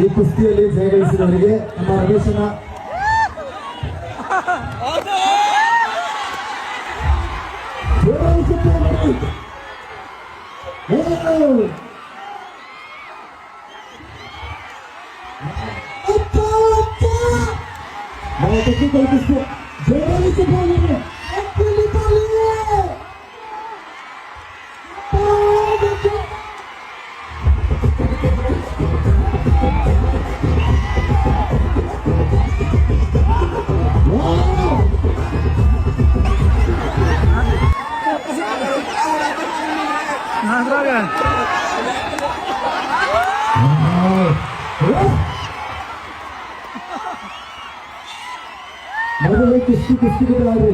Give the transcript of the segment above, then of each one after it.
ಈ ಕುಸ್ತಿಯಲ್ಲಿ ಜಯಗಳಿಸಿದವರಿಗೆ ನಮ್ಮ ರಮೇಶನ ಮೊದಲೇ ಕುಸ್ತಿಗಳಾದ್ರೆ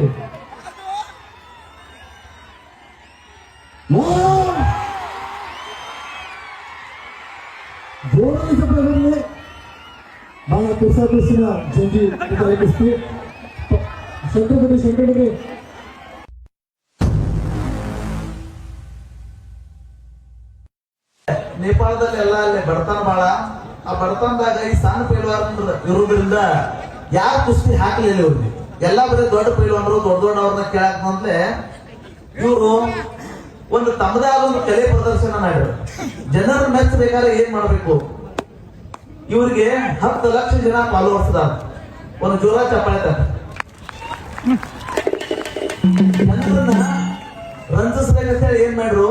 ಜೋರಾಗಿ ಸಭೆಯಲ್ಲಿ ಬಹಳ ಕುಸಿನ ಜಂಜಿ ಕುಸ್ತಿ ಶಂಕರಬಡಿ ನೇಪಾಳದಲ್ಲಿ ಎಲ್ಲ ಅಲ್ಲಿ ಬಡತನ ಬಾಳ. ಆ ಬಡತನದಾಗ ಈ ಸಣ್ಣ ಪೈಲ್ವಾನ್ ಇರೋದ್ರಿಂದ ಯಾರು ಕುಸ್ತಿ ಹಾಕಲಿಲ್ಲ ಇವ್ರಿಗೆ. ಎಲ್ಲಾ ಬರೀ ದೊಡ್ಡ ಪೈಲ್ವಾನರು ದೊಡ್ಡವ್ರನ್ನ ಕೇಳಾಕಂತಲೇ ಇವರು ಒಂದು ತಮ್ಮದೇ ಆದ ಒಂದು ಕಲೆ ಪ್ರದರ್ಶನ ಮಾಡಿದ್ರು. ಜನರು ಮೆಚ್ಚಬೇಕಾದ್ರೆ ಏನ್ ಮಾಡ್ಬೇಕು, ಇವ್ರಿಗೆ 10 ಲಕ್ಷ ಜನ ಫಾಲೋವರ್ಸ್ ಅದಾರ. ಒಂದು ಜೋರ ಚಪ್ಪಾಳೆ ಜನರನ್ನ ರಂಜಿಸ್ಬೇಕಂತ ಹೇಳಿ ಏನ್ ಮಾಡ್ರು,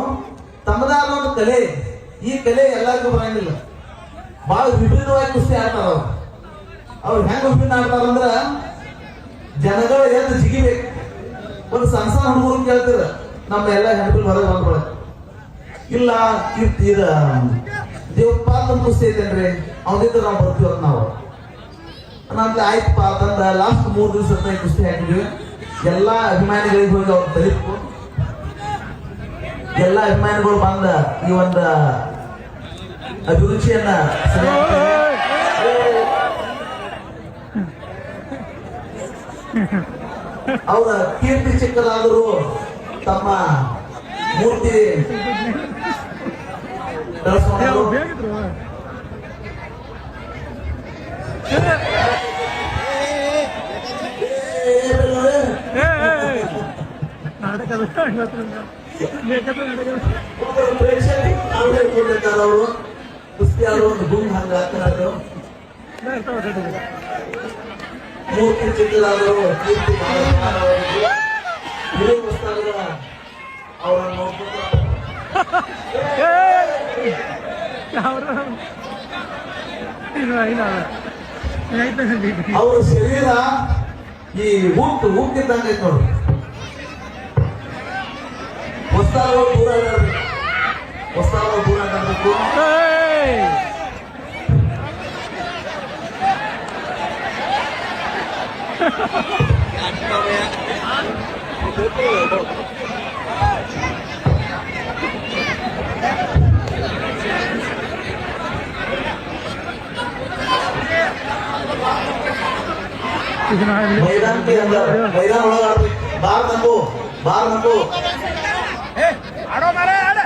ತಮ್ಮದೇ ಆದ ಒಂದು ಕಲೆ. ಈ ಕಲೆ ಎಲ್ಲರಿಗೂ ಬರಂಗಿಲ್ಲ. ಬಹಳ ವಿಭಿನ್ನವಾಗಿ ಕುಸ್ತಿ ಆಡ್ತಾರ ಅವ್ರು ಹೆಂಗ್ ವಿಭಿನ್ನ ಆಡ್ತಾರಂದ್ರ ಜನಗಳು ಎದ್ದು ಜಿಗಿಬೇಕು. ಒಂದು ಸಣ್ಣ ಸಣ್ಣ ಹುಡುಗರು ಕೇಳ್ತೀರ ನಮ್ಮ ಎಲ್ಲ ಹೆಣ್ಪಿಲ್ ಹೊರಗೆ ಬಂದ್ಕೊಳ ಇಲ್ಲ ಇದ ದೇವಪಾದ ಕುಸ್ತಿ ಐತೇನ್ರಿ ಅವನಿದ್ರೆ ನಾವು ಬರ್ತೀವ ನಾವು ನಂತರ ಆಯ್ತಪ್ಪ ಅಂತಂದ ಲಾಸ್ಟ್ 3 ದಿವಸ ಕುಸ್ತಿ ಹಾಕಿದ್ವಿ. ಎಲ್ಲಾ ಅಭಿಮಾನಿಗಳಿಗೆ ಹೋಗಿ ಅವ್ರು ತಲುಪು ಎಲ್ಲ ಅಭಿಮಾನಿಗಳು ಬಂದ ಈ ಒಂದು ಅಭಿರುಚಿಯನ್ನ ಅವರ ಕೀರ್ತಿ ಚಿಕ್ಕದಾದರೂ ತಮ್ಮ ಮೂರ್ತಿ ಅವರು ಕುಸ್ತಿ ಆಡೋ ಒಂದು ಗುಂಪು ಹಂಗ ಆಗ್ತಾರ. ಮೂರ್ತಿ ಚಿಕ್ಕದಾದರು ಕೀರ್ತಿ ಅವರನ್ನು ಅವ್ರ ಶರೀರ ಈ ಹುಟ್ಟಿದ್ದಂಗ ಐತೆ ನೋಡ್ರಿ. ಹೊಸ್ತಾಗಳು ದೂರ ಆಡಬೇಕು, ಹೊಸ್ತಾಗಳು ದೂರ ಆಡಬೇಕು. मैदान के अंदर मैदान ಒಳಗ ಬಾರ್ ನಂಬು ಆಡೋ ಮಾರೇ ಆಡ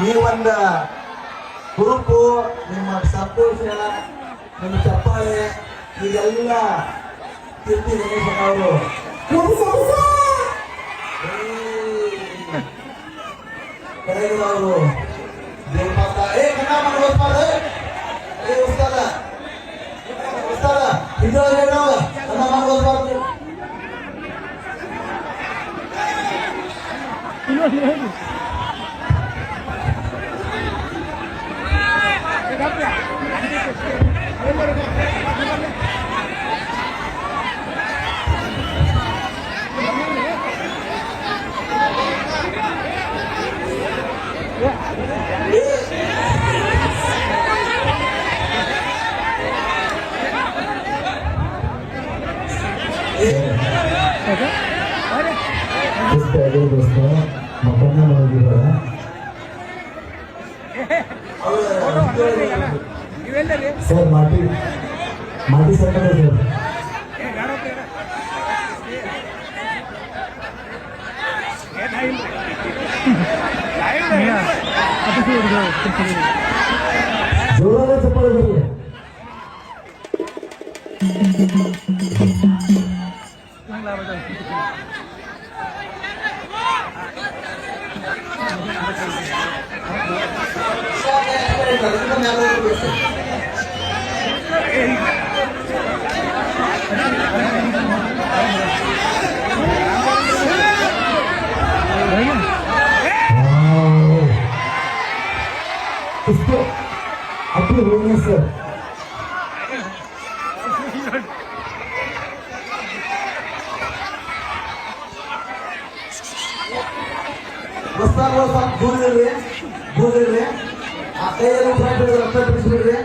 ಈ ಒಂದು ಹುರುಪು, ನಿಮ್ಮ ಸಂತೋಷ, ನಿಮ್ಮ ಚಪ್ಪಾಳೆ, ಇದೆಲ್ಲ ಕೀರ್ತಿ ಗಣೇಶನ್ ಅವರು ಕರೆಯವರು ದೇವಪಾತ ಕನ್ನಡ ಮಾಡಿ ಓದ್ಬಾರ್ದು. ಉಸ್ತಾದ ಉಸ್ತಾದ ಇದ್ರೊಳಗೆ ಹೇಳೋದು ಕನ್ನಡ ಮಾಡಿ ಓದ್ಬಾರ್ದು. ದೋಸ್ತ ಮಕ್ಕಳನ್ನ ಮಾಡಿದ್ದೀರ ಸರ್ ಮಾಟಿ ಸರ್ಕಾರ ಸರ್ ಜೋರಾದ ಚಪ್ಪಾಳೆ ಬರಲಿ. ಅಪ್ಪಿ ಹೋಗಿ ಸರ್ ದೂರಿರ್ರಿ ಆ ಕೈಯಲ್ಲಿ ರಕ್ತ ಬಿಡಿಸ್ಬಿಡ್ರಿ.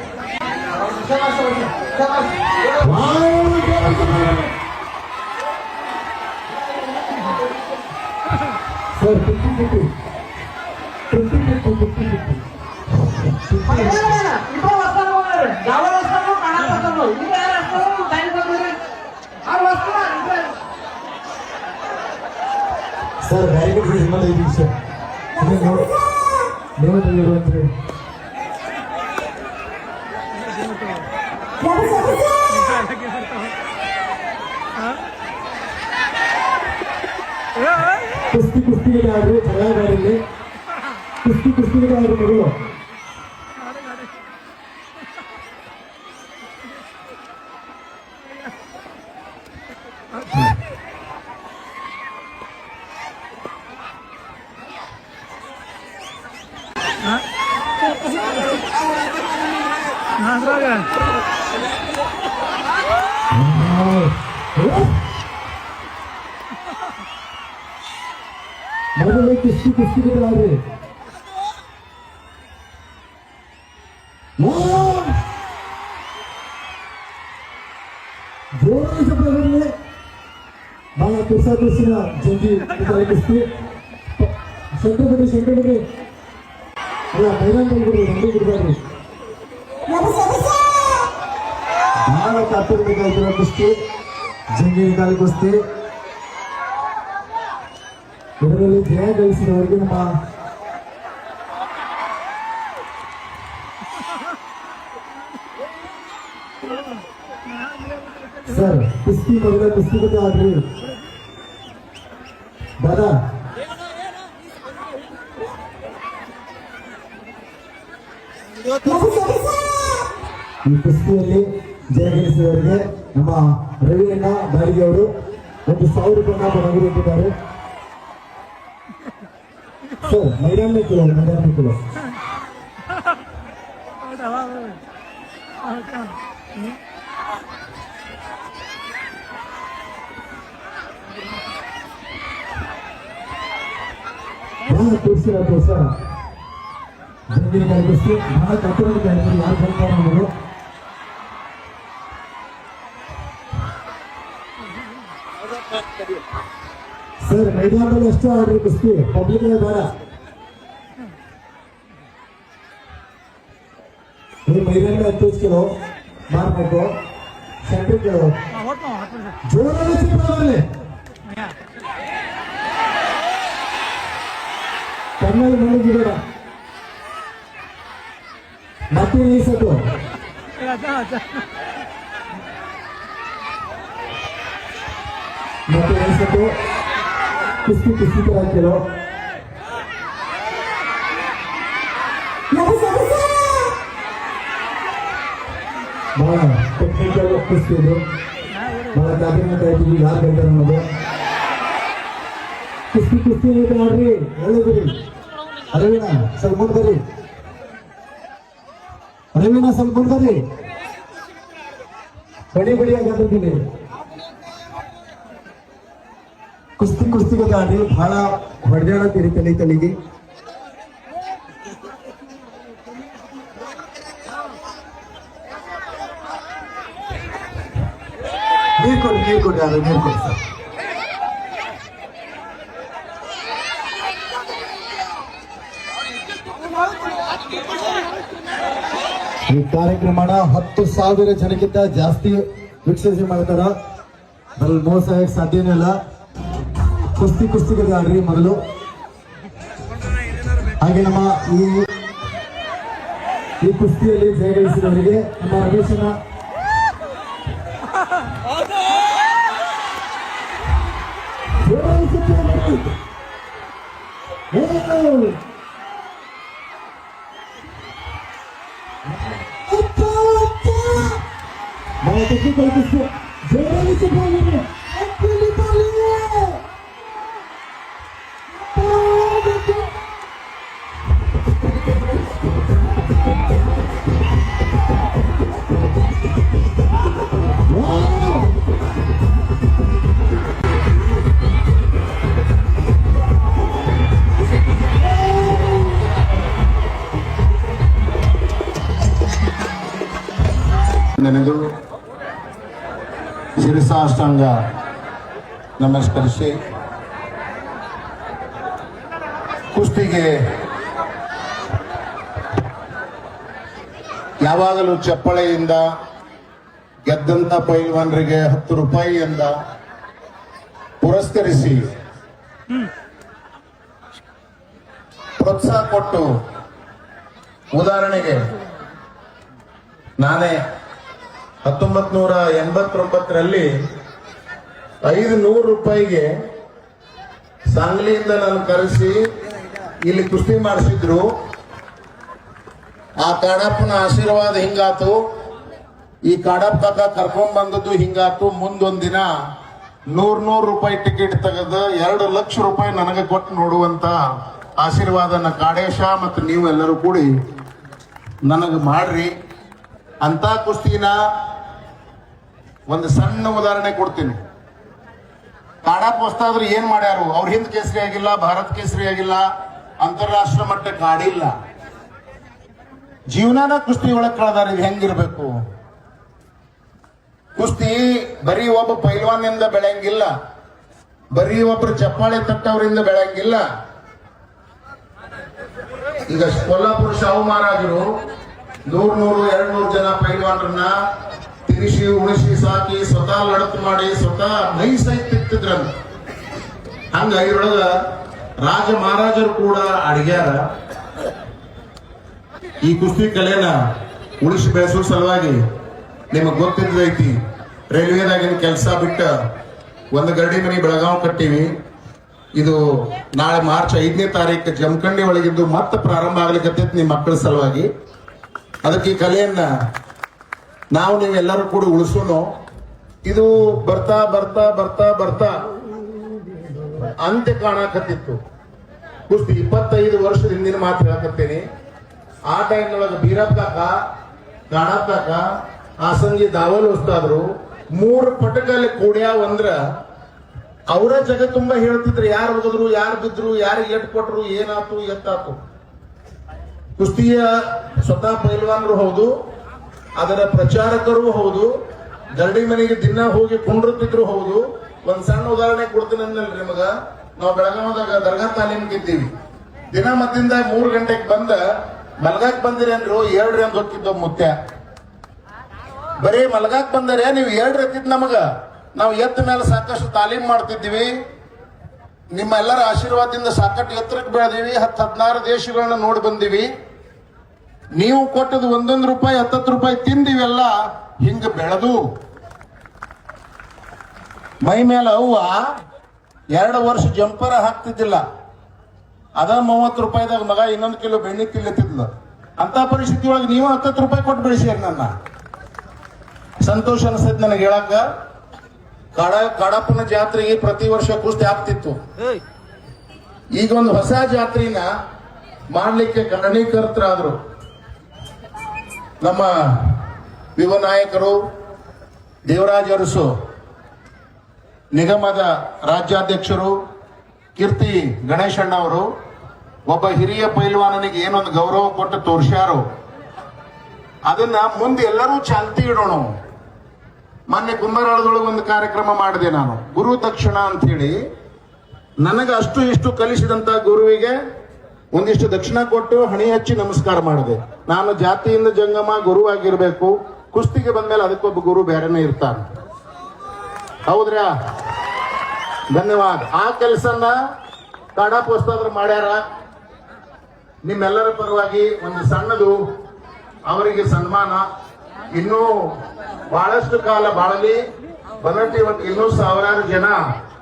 ಸರ್ 50-50 ಸರ್ ಬ್ಯಾರಿಕೇಡ್ ಇನ್ನೊಂದು 5 ನಿಮಿಷ ನೀವು ತಿಳಿಯುವಂತ್ರಿ. ಕುಸ್ತಿಗೆ ಆಡ್ರಿ ಚೆನ್ನಾಗಿ ಕುಸ್ತಿಗೆ ಆಡ್ರಿ ಮಗಳು. ಮೊದಲೇ ಕುಸ್ತಿಗೆ ಆಡ್ರಿ. ಜೋರಾಗಿ ಚಪ್ಪಾಳೆ ಬರಲಿ. ಬಹಳ ತುರ್ಸಿನ ಜಂಜಿ ಕುಸ್ತಿ ಶಂಕರಬಡಿ ಅಲ್ಲ ಮೈದಾನದಲ್ಲಿ ಬಿಡ್ರಿ, ರಂಡಿ ಬಿಡ್ಬಾರ್ರಿ. ಬಹಳ ಕಾಪಿರಬೇಕಾಗಿರೋ ಕುಸ್ತಿ ಜಂಜಿ ಕಾಲಿ ಕುಸ್ತಿ. ಇದರಲ್ಲಿ ಜಯ ಗಳಿಸಿದವರಿಗೆ ನಮ್ಮ ಸರ್ ಕುಸ್ತಿ ಮೊದಲ ಕುಸ್ತಿ ಬಗ್ಗೆ ಆಡ್ರಿ ದಾದಾ. ಈ ಕುಸ್ತಿಯಲ್ಲಿ ಜಯಗಳಿಸಿದವರಿಗೆ ನಮ್ಮ ರವಿಯಣ್ಣ ಬಾಡಿಗೆ ಅವರು 1,000 ರೂಪಾಯಿ ನಗದು ಸರ್. ಮೈದಾನ ಕಿಲೋ ಬಹಳ ತೋರಿಸಿರ ದೋಸ ಜಂಗಿನ ಕಲಿಸಿ ಬಹಳ ಕಟ್ಟಡದ ಕಲಿಸಿ ಯಾರು ಬರ್ತಾರೆ ನಮಗೂ. ಸರ್ ಮೈದಾನದಲ್ಲಿ ಎಷ್ಟು ಆಡ್ರಿ ಕುಸ್ತಿ, ಪಬ್ಲಿಕ್ ಬೇಡ. ನೀವು ಮೈದಾನ 10 ಕಿಲೋ ಮಾರ್ಬೇಕು, ಸೆಂಟ್ರಿ ಕಿಲೋ ಜೋರಾಗಿ ಚಿತ್ರದಲ್ಲಿ ಕಣ್ಣಲ್ಲಿ ಮಣ್ಣು ಬೇಡ. ಮತ್ತೆ ನಿಲ್ಲಿಸೋದು ಮತ್ತೆ ನಿಲ್ಲಿಸೋದು ಕುಸ್ತಿ ಕುಸ್ತಿ ತರ ಹಾಕಿರೋ ಬಹಳ ಟೆಕ್ನಿಕಲ್ ಕುಸ್ತಿ ಇದು ಬಹಳ ಕ್ಯಾಬಿನೆಟ್ ಆಯ್ತು ಯಾರು ಗೆಲ್ತಾರೆ ಅನ್ನೋದು ಕುಸ್ತಿ ಕುಸ್ತಿ ಮಾಡ್ರಿ ಹೇಳಿದ್ರಿ ಅರವಿಣ ಸ್ವಲ್ಪ ಮುಂದೆ ಬರ್ರಿ ಅರವಿಣ ಸ್ವಲ್ಪ ಮುಂದೆ ಬರ್ರಿ ಬಡಿ ಬಡಿ ಆಗಿದ್ದೀನಿ ಕುಸ್ತಿ ಕುಸ್ತಿಗೆ ಆಡ್ರಿ ಬಹಳ ಹೊಡೆದಾಡತ್ತೀರಿ ತಲೆಗೆ ನೀರು ಕೊಡಿ ಯಾರು ನೀರು ಕೊಡಿ ಸರ್ ಈ ಕಾರ್ಯಕ್ರಮನ 10,000 ಜನಕ್ಕಿಂತ ಜಾಸ್ತಿ ವೀಕ್ಷಣೆ ಮಾಡ್ತಾರ ಅದ್ರಲ್ಲಿ ಮೋಸ ಆಗಕ್ಕೆ ಸಾಧ್ಯನೇ ಇಲ್ಲ ಕುಸ್ತಿ ಕುಸ್ತಿಗೆ ಆಡ್ರಿ ಮೊದಲು ಹಾಗೆ ನಮ್ಮ ಈ ಕುಸ್ತಿಯಲ್ಲಿ ಜಯಗಳಿಸಿದವರಿಗೆ ನಮ್ಮ ರಮೇಶನ ನೆನೆದು ಶಿರಸಾಷ್ಟಾಂಗ ನಮಸ್ಕರಿಸಿ ಕುಸ್ತಿಗೆ ಯಾವಾಗಲೂ ಚಪ್ಪಳೆಯಿಂದ ಗೆದ್ದಂತ ಪೈಲ್ವಾನರಿಗೆ 10 ರೂಪಾಯಿಯಿಂದ ಪುರಸ್ಕರಿಸಿ ಪ್ರೋತ್ಸಾಹ ಕೊಟ್ಟು ಉದಾಹರಣೆಗೆ ನಾನೇ 1989ರಲ್ಲಿ 500 ರೂಪಾಯಿಗೆ ಸಾಂಗ್ಲಿಯಿಂದ ನಾನು ಕರೆಸಿ ಇಲ್ಲಿ ಕುಸ್ತಿ ಮಾಡಿಸಿದ್ರು. ಆ ಕಾಡಪ್ಪನ ಆಶೀರ್ವಾದ ಹಿಂಗಾತು. ಈ ಕಾಡಪ್ಪ ಕಾಕ ಕರ್ಕೊಂಡ್ ಬಂದದ್ದು ಹಿಂಗಾತು. ಮುಂದೊಂದಿನ 100 ರೂಪಾಯಿ ಟಿಕೆಟ್ ತೆಗೆದು 2 ಲಕ್ಷ ರೂಪಾಯಿ ನನಗೆ ಕೊಟ್ಟು ನೋಡುವಂತ ಆಶೀರ್ವಾದನ ಕಾಡೇಶ ಮತ್ತು ನೀವು ಎಲ್ಲರೂ ಕೂಡಿ ನನಗೆ ಮಾಡ್ರಿ. ಅಂತ ಕುಸ್ತಿನ ಒಂದು ಸಣ್ಣ ಉದಾಹರಣೆ ಕೊಡ್ತೀನಿ. ಕಾಡಪ್ಪ ಹೊಸ್ತಾದ್ರು ಏನ್ ಮಾಡ್ಯಾರು? ಅವ್ರ ಹಿಂದ್ ಕೇಸರಿ ಆಗಿಲ್ಲ, ಭಾರತ್ ಕೇಸರಿ ಆಗಿಲ್ಲ, ಅಂತಾರಾಷ್ಟ್ರೀಯ ಮಟ್ಟಕ್ಕೆ ಆಡಿಲ್ಲ. ಜೀವನಾನ ಕುಸ್ತಿ ಒಳಗೆ ಕಳೆದಾರ. ಇದು ಹೆಂಗಿರ್ಬೇಕು? ಕುಸ್ತಿ ಬರೀ ಒಬ್ಬ ಪೈಲ್ವಾನಿಂದ ಬೆಳೆಯಂಗಿಲ್ಲ, ಬರೀ ಒಬ್ರು ಚಪ್ಪಾಳೆ ತಟ್ಟವರಿಂದ ಬೆಳೆಯಂಗಿಲ್ಲ. ಈಗ ಕೊಲ್ಲಾಪುರ ಶಾಹು ಮಹಾರಾಜರು 100-200 ಜನ ಪೈಲ್ವಾನರನ್ನ ತಿನಿಸಿ ಉಣಿಸಿ ಸಾಕಿ ಸ್ವತಃ ಲಡತ್ ಮಾಡಿ ಸ್ವತಃ ಮೈ ಸಹಿತ ತಿಕ್ತಿದ್ರಂತ. ಹಂಗ ಇದ್ರೊಳಗ ರಾಜ ಮಹಾರಾಜರು ಕೂಡ ಅಡಿಗ್ಯಾರ. ಈ ಕುಸ್ತಿ ಕಲೆನ ಉಳಿಸಿ ಬೆಳೆಸೋ ಸಲುವಾಗಿ ನಿಮಗ್ ಗೊತ್ತಿದ್ದೈತಿ, ರೈಲ್ವೆದಾಗಿನ ಕೆಲಸ ಬಿಟ್ಟ ಒಂದು ಗರಡಿ ಮನಿ ಬೆಳಗಾವ್ ಕಟ್ಟಿವಿ. ಇದು ನಾಳೆ ಮಾರ್ಚ್ 5ನೇ ತಾರೀಕು ಜಮಖಂಡಿ ಒಳಗಿದ್ದು ಮತ್ತೆ ಪ್ರಾರಂಭ ಆಗ್ಲಿಕ್ಕೆ ನಿಮ್ಮ ಮಕ್ಕಳ ಸಲುವಾಗಿ. ಅದಕ್ಕೆ ಈ ಕಲೆಯನ್ನ ನಾವು ನೀವೆಲ್ಲರೂ ಕೂಡ ಉಳಿಸೋಣ. ಇದು ಬರ್ತಾ ಬರ್ತಾ ಬರ್ತಾ ಬರ್ತಾ ಅಂತ್ಯ ಕಾಣಕತ್ತಿತ್ತು. ಕುಸ್ತಿ 25 ವರ್ಷದ ಹಿಂದಿನ ಮಾತು ಹೇಳಕತ್ತೇನೆ. ಆ ಟೈಮ್ನೊಳಗೆ ಬೀರಪ್ಪ ಕಾಕ, ಗಾಣಪ್ಪ ಕಾಕ, ಆಸಂಗಿ ದಾವಲ್ ಉಸ್ತಾದ್ರು 3 ಪಟಕಲ್ಲಿ ಕೂಡ್ಯಾವ ಅಂದ್ರ ಅವರ ಜಗ ತುಂಬಾ ಹೇಳ್ತಿದ್ರು. ಯಾರು ಹೋಗಿದ್ರು, ಯಾರು ಬಿದ್ರು, ಯಾರಿಗೆ ಎಟ್ ಕೊಟ್ರು, ಏನಾತು ಎತ್ತಾತು. ಕುಸ್ತಿಯ ಸ್ವತಃ ಪೈಲ್ವಾನರು ಹೌದು, ಅದರ ಪ್ರಚಾರಕರು ಹೌದು, ಗರಡಿ ಮನೆಗೆ ದಿನ ಹೋಗಿ ಕುಂಡ್ರತಿದ್ರು ಹೌದು. ಒಂದ್ ಸಣ್ಣ ಉದಾಹರಣೆ ಕೊಡ್ತೀನಿ ಅಂದಲ್ರಿ ನಿಮಗ. ನಾವು ಬೆಳಗಾವದಾಗ ದರ್ಗಾ ತಾಲೀಮ್ಗೆ ಇದ್ದೀವಿ. ದಿನ ಮದ್ದಿಂದ 3 ಗಂಟೆಗೆ ಬಂದ ಮಲ್ಗಾಕ್ ಬಂದಿರಿ ಅಂದ್ರು 7 ಅಂತ ಹೋಗಿದ್ದ ಮುತ್ಯ. ಬರೀ ಮಲ್ಗಾಕ್ ಬಂದರೆ ನೀವು 7 ಎತ್ತಿದ್ ನಮಗ. ನಾವು ಎತ್ತ ಮೇಲೆ ಸಾಕಷ್ಟು ತಾಲೀಮ್ ಮಾಡ್ತಿದ್ದೀವಿ. ನಿಮ್ಮ ಎಲ್ಲರ ಆಶೀರ್ವಾದದಿಂದ ಸಾಕಷ್ಟು ಎತ್ತರಕ್ಕೆ ಬೆಳೆದಿವಿ. 10-16 ದೇಶಗಳನ್ನ ನೋಡಿ ಬಂದಿವಿ. ನೀವು ಕೊಟ್ಟದು 1 ರೂಪಾಯಿ 10 ರೂಪಾಯಿ ತಿಂದಿವೆಲ್ಲ ಹಿಂಗ ಬೆಳೆದು ಮೈ ಮೇಲೆ ಅವ್ವ 2 ವರ್ಷ ಜಂಪರ ಹಾಕ್ತಿದ್ದಿಲ್ಲ. ಅದ 30 ರೂಪಾಯಿದಾಗ ಮಗ 1 ಕಿಲೋ ಬೆಣ್ಣೆ ತಿಲ್ಲತ್ತಿದ್ಲ. ಅಂತ ಪರಿಸ್ಥಿತಿ ಒಳಗೆ ನೀವು 10 ರೂಪಾಯಿ ಕೊಟ್ಟು ಬೆಳೆಸಿರಿ. ನನ್ನ ಸಂತೋಷ ಅನಿಸ್ತೈತಿ ನನಗೆ ಹೇಳಕ್ಕ. ಕಡಪನ ಜಾತ್ರೆಗೆ ಪ್ರತಿ ವರ್ಷ ಕುಸ್ತಿ ಆಗ್ತಿತ್ತು. ಈಗ ಒಂದು ಹೊಸ ಜಾತ್ರೆನ ಮಾಡ್ಲಿಕ್ಕೆ ಕಾರಣೀಕರ್ತರಾದ್ರು ನಮ್ಮ ಯುವ ನಾಯಕರು, ದೇವರಾಜ್ ಅರಸು ನಿಗಮದ ರಾಜ್ಯಾಧ್ಯಕ್ಷರು, ಕೀರ್ತಿ ಗಣೇಶಣ್ಣ ಅವರು. ಒಬ್ಬ ಹಿರಿಯ ಪೈಲ್ವಾನನಿಗೆ ಏನೊಂದು ಗೌರವ ಕೊಟ್ಟು ತೋರ್ಸ್ಯಾರು, ಅದನ್ನ ಮುಂದೆ ಎಲ್ಲರೂ ಚಾಲ್ತಿ ಇಡೋಣ. ಮೊನ್ನೆ ಕುಂಭರಾಳದೊಳಗೆ ಒಂದು ಕಾರ್ಯಕ್ರಮ ಮಾಡಿದೆ ನಾನು, ಗುರು ದಕ್ಷಿಣ ಅಂತ ಹೇಳಿ. ನನಗೆ ಅಷ್ಟು ಇಷ್ಟು ಕಲಿಸಿದಂತ ಗುರುವಿಗೆ ಒಂದಿಷ್ಟು ದಕ್ಷಿಣ ಕೊಟ್ಟು ಹಣಿ ಹಚ್ಚಿ ನಮಸ್ಕಾರ ಮಾಡಿದೆ. ನಾನು ಜಾತಿಯಿಂದ ಜಂಗಮ ಗುರುವಾಗಿರ್ಬೇಕು. ಕುಸ್ತಿಗೆ ಬಂದ್ಮೇಲೆ ಅದಕ್ಕೊಬ್ಬ ಗುರು ಬೇರೆನೇ ಇರ್ತಾನೆ. ಹೌದ್ರಾ? ಧನ್ಯವಾದ. ಆ ಕೆಲಸನ ಕಾಡಾ ಪೋಸ್ತಾದ್ರು ಮಾಡ್ಯಾರ. ನಿಮ್ಮೆಲ್ಲರ ಪರವಾಗಿ ಒಂದು ಸಣ್ಣದು ಅವರಿಗೆ ಸನ್ಮಾನ. ಇನ್ನೂ ಬಹಳಷ್ಟು ಕಾಲ ಬಾಳಲಿ. ಬನ್ನಟ್ಟಿ ಇನ್ನೂ ಸಾವಿರಾರು ಜನ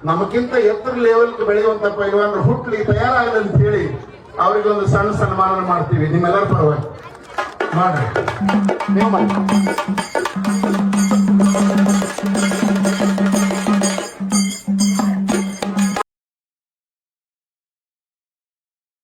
ನಮಗಿಂತ ಎತ್ತರ ಲೆವೆಲ್ಗೆ ಬೆಳೆಯುವಂತ ಪೈಲ್ವಾನರು ಹುಟ್ಲಿ, ತಯಾರಾಗಲಿ ಅಂತ ಹೇಳಿ ಅವರಿಗೆ ಒಂದು ಸಣ್ಣ ಸನ್ಮಾನ ಮಾಡ್ತೀವಿ ನಿಮ್ಮೆಲ್ಲರ ಪರವಾಗಿ. ಮಾಡ್ರಿ, ನೀವು ಮಾಡಿ.